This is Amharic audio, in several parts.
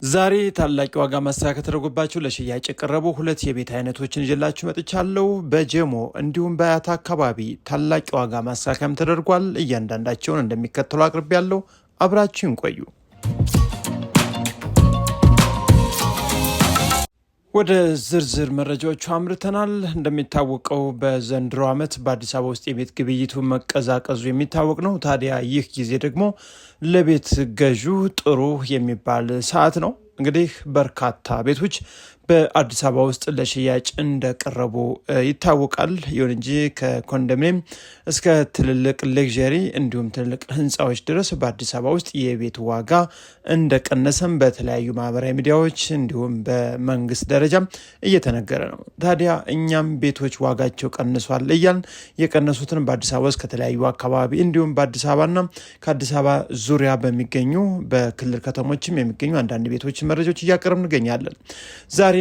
ዛሬ ታላቅ ዋጋ ማስተካከል ተደርጎባቸው ለሽያጭ የቀረቡ ሁለት የቤት አይነቶችን ይዤላችሁ መጥቻለሁ። በጀሞ እንዲሁም በአያት አካባቢ ታላቅ ዋጋ ማስተካከያም ተደርጓል። እያንዳንዳቸውን እንደሚከተለው አቅርቤያለሁ። አብራችሁን ቆዩ። ወደ ዝርዝር መረጃዎቹ አምርተናል። እንደሚታወቀው በዘንድሮ ዓመት በአዲስ አበባ ውስጥ የቤት ግብይቱ መቀዛቀዙ የሚታወቅ ነው። ታዲያ ይህ ጊዜ ደግሞ ለቤት ገዢ ጥሩ የሚባል ሰዓት ነው። እንግዲህ በርካታ ቤቶች በአዲስ አበባ ውስጥ ለሽያጭ እንደቀረቡ ይታወቃል። ይሁን እንጂ ከኮንዶሚኒየም እስከ ትልልቅ ሌክዠሪ እንዲሁም ትልልቅ ህንፃዎች ድረስ በአዲስ አበባ ውስጥ የቤት ዋጋ እንደቀነሰም በተለያዩ ማህበራዊ ሚዲያዎች እንዲሁም በመንግስት ደረጃም እየተነገረ ነው። ታዲያ እኛም ቤቶች ዋጋቸው ቀንሷል እያልን የቀነሱትን በአዲስ አበባ ውስጥ ከተለያዩ አካባቢ እንዲሁም በአዲስ አበባና ከአዲስ አበባ ዙሪያ በሚገኙ በክልል ከተሞችም የሚገኙ አንዳንድ ቤቶች መረጃዎች እያቀረብ እንገኛለን። ዛሬም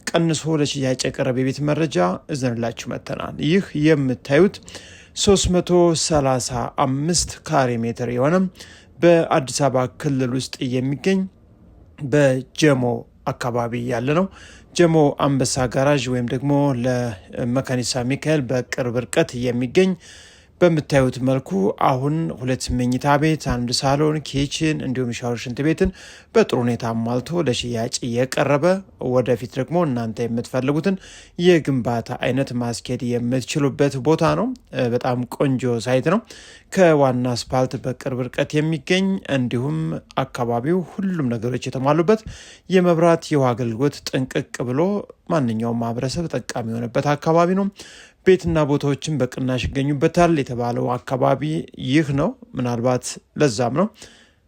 ቀንሶ ለሽያጭ የቀረበ የቤት መረጃ እዘንላችሁ መጥተናል። ይህ የምታዩት 335 ካሬ ሜትር የሆነ በአዲስ አበባ ክልል ውስጥ የሚገኝ በጀሞ አካባቢ ያለ ነው። ጀሞ አንበሳ ጋራዥ ወይም ደግሞ ለመካኒሳ ሚካኤል በቅርብ ርቀት የሚገኝ በምታዩት መልኩ አሁን 2 መኝታ ቤት፣ 1 ሳሎን፣ ኪችን እንዲሁም ሻወር ሽንት ቤትን በጥሩ ሁኔታ አሟልቶ ለሽያጭ የቀረበ ወደፊት ደግሞ እናንተ የምትፈልጉትን የግንባታ አይነት ማስኬድ የምትችሉበት ቦታ ነው። በጣም ቆንጆ ሳይት ነው። ከዋና አስፓልት በቅርብ ርቀት የሚገኝ እንዲሁም አካባቢው ሁሉም ነገሮች የተሟሉበት የመብራት የውሃ አገልግሎት ጥንቅቅ ብሎ ማንኛውም ማህበረሰብ ጠቃሚ የሆነበት አካባቢ ነው። ቤትና ቦታዎችን በቅናሽ ይገኙበታል የተባለው አካባቢ ይህ ነው። ምናልባት ለዛም ነው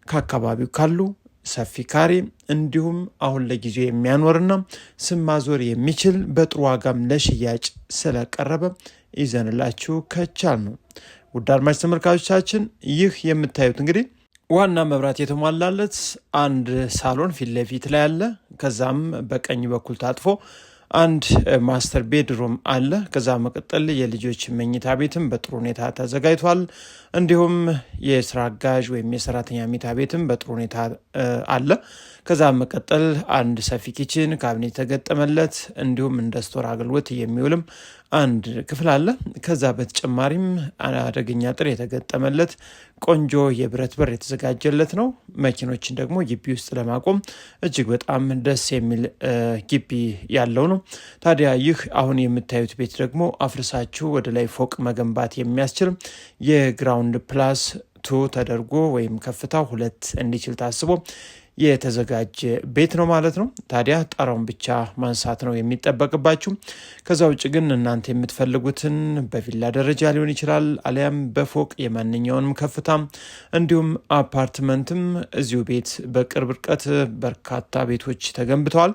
ከአካባቢው ካሉ ሰፊ ካሬ እንዲሁም አሁን ለጊዜው የሚያኖርና ስም ማዞር የሚችል በጥሩ ዋጋም ለሽያጭ ስለቀረበ ይዘንላችሁ ከቻል ነው። ውድ አድማጭ ተመልካቾቻችን ይህ የምታዩት እንግዲህ ዋና መብራት የተሟላለት አንድ ሳሎን ፊት ለፊት ላይ አለ። ከዛም በቀኝ በኩል ታጥፎ አንድ ማስተር ቤድሩም አለ። ከዛ መቀጠል የልጆች መኝታ ቤትም በጥሩ ሁኔታ ተዘጋጅቷል። እንዲሁም የስራ አጋዥ ወይም የሰራተኛ መኝታ ቤትም በጥሩ ሁኔታ አለ። ከዛ መቀጠል አንድ ሰፊ ኪችን ካቢኔት የተገጠመለት እንዲሁም እንደ ስቶር አገልግሎት የሚውልም አንድ ክፍል አለ። ከዛ በተጨማሪም አደገኛ አጥር የተገጠመለት ቆንጆ የብረት በር የተዘጋጀለት ነው። መኪኖችን ደግሞ ግቢ ውስጥ ለማቆም እጅግ በጣም ደስ የሚል ግቢ ያለው ነው። ታዲያ ይህ አሁን የምታዩት ቤት ደግሞ አፍርሳችሁ ወደ ላይ ፎቅ መገንባት የሚያስችል የግራውንድ ፕላስ 2 ተደርጎ ወይም ከፍታው 2 እንዲችል ታስቦ የተዘጋጀ ቤት ነው ማለት ነው። ታዲያ ጣራውን ብቻ ማንሳት ነው የሚጠበቅባችሁ። ከዛ ውጭ ግን እናንተ የምትፈልጉትን በቪላ ደረጃ ሊሆን ይችላል፣ አሊያም በፎቅ የማንኛውንም ከፍታ እንዲሁም አፓርትመንትም እዚሁ ቤት በቅርብ ርቀት በርካታ ቤቶች ተገንብተዋል።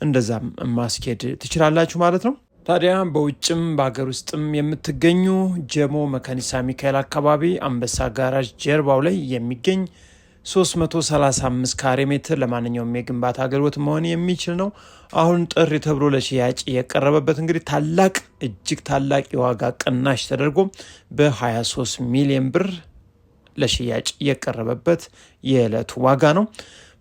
እንደዛም ማስኬድ ትችላላችሁ ማለት ነው። ታዲያ በውጭም በሀገር ውስጥም የምትገኙ ጀሞ መካኒሳ ሚካኤል አካባቢ አንበሳ ጋራዥ ጀርባው ላይ የሚገኝ 335 ካሬ ሜትር ለማንኛውም የግንባታ አገልግሎት መሆን የሚችል ነው። አሁን ጥሪ ተብሎ ለሽያጭ የቀረበበት እንግዲህ እጅግ ታላቅ የዋጋ ቅናሽ ተደርጎ በ23 ሚሊዮን ብር ለሽያጭ የቀረበበት የዕለቱ ዋጋ ነው።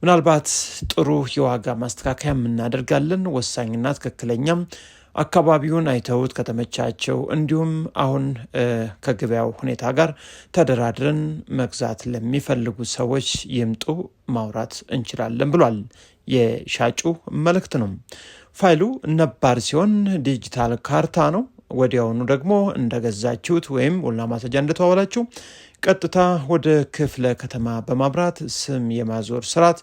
ምናልባት ጥሩ የዋጋ ማስተካከያ እናደርጋለን። ወሳኝና ትክክለኛም አካባቢውን አይተውት ከተመቻቸው እንዲሁም አሁን ከገበያው ሁኔታ ጋር ተደራድረን መግዛት ለሚፈልጉ ሰዎች ይምጡ፣ ማውራት እንችላለን ብሏል። የሻጩ መልእክት ነው። ፋይሉ ነባር ሲሆን ዲጂታል ካርታ ነው። ወዲያውኑ ደግሞ እንደገዛችሁት ወይም ውልና ማስረጃ እንደተዋዋላችሁ ቀጥታ ወደ ክፍለ ከተማ በማብራት ስም የማዞር ስርዓት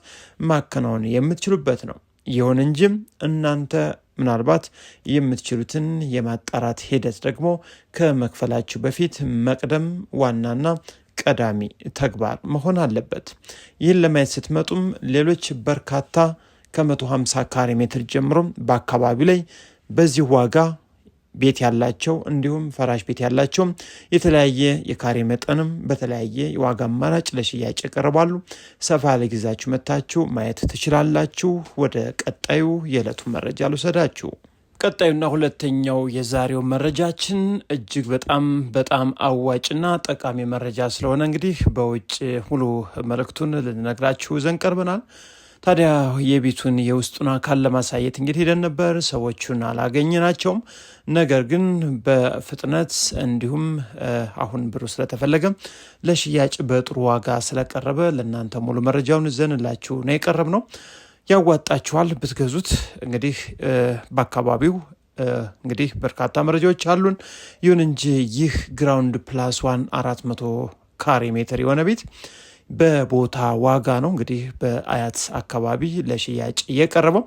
ማከናወን የምትችሉበት ነው። ይሁን እንጂ እናንተ ምናልባት የምትችሉትን የማጣራት ሂደት ደግሞ ከመክፈላችሁ በፊት መቅደም ዋናና ቀዳሚ ተግባር መሆን አለበት። ይህን ለማየት ስትመጡም ሌሎች በርካታ ከ150 ካሬ ሜትር ጀምሮ በአካባቢው ላይ በዚህ ዋጋ ቤት ያላቸው እንዲሁም ፈራሽ ቤት ያላቸው የተለያየ የካሬ መጠንም በተለያየ የዋጋ አማራጭ ለሽያጭ ይቀርባሉ። ሰፋ ለጊዜያችሁ መታችሁ ማየት ትችላላችሁ። ወደ ቀጣዩ የዕለቱ መረጃ ልውሰዳችሁ። ቀጣዩና ሁለተኛው የዛሬው መረጃችን እጅግ በጣም አዋጭና ጠቃሚ መረጃ ስለሆነ እንግዲህ በውጭ ሙሉ መልእክቱን ልንነግራችሁ ዘንድ ቀርበናል። ታዲያ የቤቱን የውስጡን አካል ለማሳየት እንግዲህ ሄደን ነበር። ሰዎቹን አላገኘናቸውም። ነገር ግን በፍጥነት እንዲሁም አሁን ብሩ ስለተፈለገ ለሽያጭ በጥሩ ዋጋ ስለቀረበ ለእናንተ ሙሉ መረጃውን ይዘንላችሁ ነው የቀረብ ነው። ያዋጣችኋል ብትገዙት። እንግዲህ በአካባቢው እንግዲህ በርካታ መረጃዎች አሉን። ይሁን እንጂ ይህ ግራውንድ +1 400 ካሬ ሜትር የሆነ ቤት በቦታ ዋጋ ነው እንግዲህ በአያት አካባቢ ለሽያጭ እየቀረበው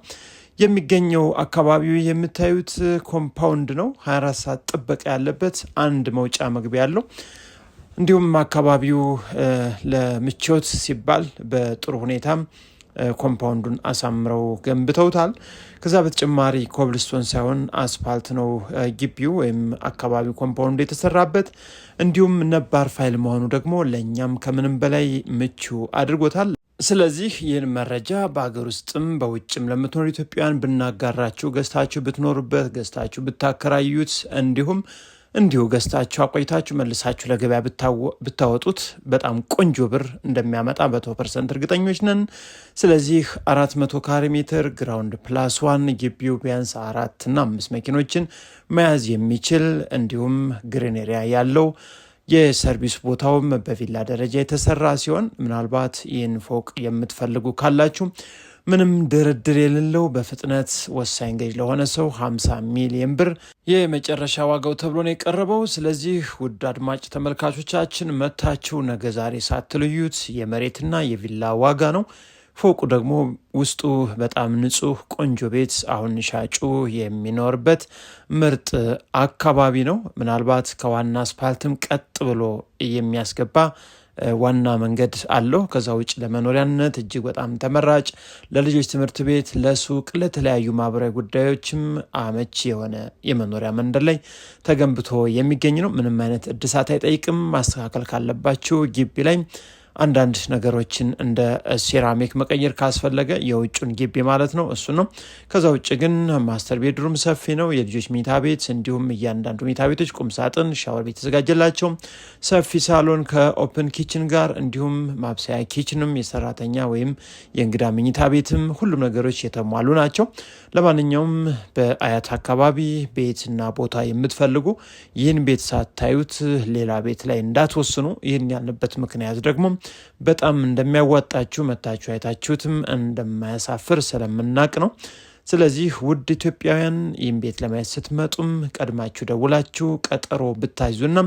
የሚገኘው። አካባቢው የምታዩት ኮምፓውንድ ነው። 24 ሰዓት ጥበቃ ያለበት አንድ መውጫ መግቢያ ያለው፣ እንዲሁም አካባቢው ለምቾት ሲባል በጥሩ ሁኔታም ኮምፓውንዱን አሳምረው ገንብተውታል። ከዛ በተጨማሪ ኮብልስቶን ሳይሆን አስፋልት ነው ግቢው ወይም አካባቢው ኮምፓውንዱ የተሰራበት። እንዲሁም ነባር ፋይል መሆኑ ደግሞ ለእኛም ከምንም በላይ ምቹ አድርጎታል። ስለዚህ ይህን መረጃ በሀገር ውስጥም በውጭም ለምትኖሩ ኢትዮጵያውያን ብናጋራችሁ፣ ገዝታችሁ ብትኖሩበት፣ ገዝታችሁ ብታከራዩት፣ እንዲሁ ገዝታችሁ አቆይታችሁ መልሳችሁ ለገበያ ብታወጡት በጣም ቆንጆ ብር እንደሚያመጣ 100% እርግጠኞች ነን። ስለዚህ 400 ካሬ ሜትር ግራውንድ +1 ግቢው ቢያንስ 4 እና 5 መኪኖችን መያዝ የሚችል እንዲሁም ግሪን ኤሪያ ያለው የሰርቪስ ቦታውም በቪላ ደረጃ የተሰራ ሲሆን ምናልባት ይህን ፎቅ የምትፈልጉ ካላችሁ ምንም ድርድር የሌለው በፍጥነት ወሳኝ ገዥ ለሆነ ሰው 50 ሚሊዮን ብር የመጨረሻ ዋጋው ተብሎ ነው የቀረበው። ስለዚህ ውድ አድማጭ ተመልካቾቻችን መታችሁ ነገ ዛሬ ሳትለዩት የመሬትና የቪላ ዋጋ ነው። ፎቁ ደግሞ ውስጡ በጣም ንጹህ ቆንጆ ቤት አሁን ሻጩ የሚኖርበት ምርጥ አካባቢ ነው። ምናልባት ከዋና አስፓልትም ቀጥ ብሎ የሚያስገባ ዋና መንገድ አለው። ከዛ ውጭ ለመኖሪያነት እጅግ በጣም ተመራጭ፣ ለልጆች ትምህርት ቤት፣ ለሱቅ፣ ለተለያዩ ማህበራዊ ጉዳዮችም አመቺ የሆነ የመኖሪያ መንደር ላይ ተገንብቶ የሚገኝ ነው። ምንም አይነት እድሳት አይጠይቅም። ማስተካከል ካለባቸው ግቢ ላይ አንዳንድ ነገሮችን እንደ ሴራሚክ መቀየር ካስፈለገ የውጩን ግቢ ማለት ነው እሱ ነው። ከዛ ውጭ ግን ማስተር ቤድሩም ሰፊ ነው። የልጆች መኝታ ቤት እንዲሁም እያንዳንዱ መኝታ ቤቶች ቁምሳጥን፣ ሻወር ቤት የተዘጋጀላቸው ሰፊ ሳሎን ከኦፕን ኪችን ጋር እንዲሁም ማብሰያ ኪችንም የሰራተኛ ወይም የእንግዳ መኝታ ቤትም ሁሉም ነገሮች የተሟሉ ናቸው። ለማንኛውም በአያት አካባቢ ቤትና ቦታ የምትፈልጉ ይህን ቤት ሳታዩት ሌላ ቤት ላይ እንዳትወስኑ። ይህን ያልንበት ምክንያት ደግሞ በጣም እንደሚያዋጣችሁ መታችሁ አይታችሁትም እንደማያሳፍር ስለምናቅ ነው። ስለዚህ ውድ ኢትዮጵያውያን ይህን ቤት ለማየት ስትመጡም ቀድማችሁ ደውላችሁ ቀጠሮ ብታይዙና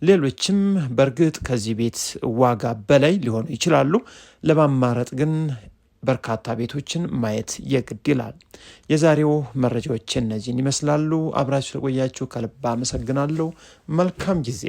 ሌሎችም በእርግጥ ከዚህ ቤት ዋጋ በላይ ሊሆኑ ይችላሉ። ለማማረጥ ግን በርካታ ቤቶችን ማየት የግድ ይላል። የዛሬው መረጃዎች እነዚህን ይመስላሉ። አብራችሁ ስለቆያችሁ ከልብ አመሰግናለሁ። መልካም ጊዜ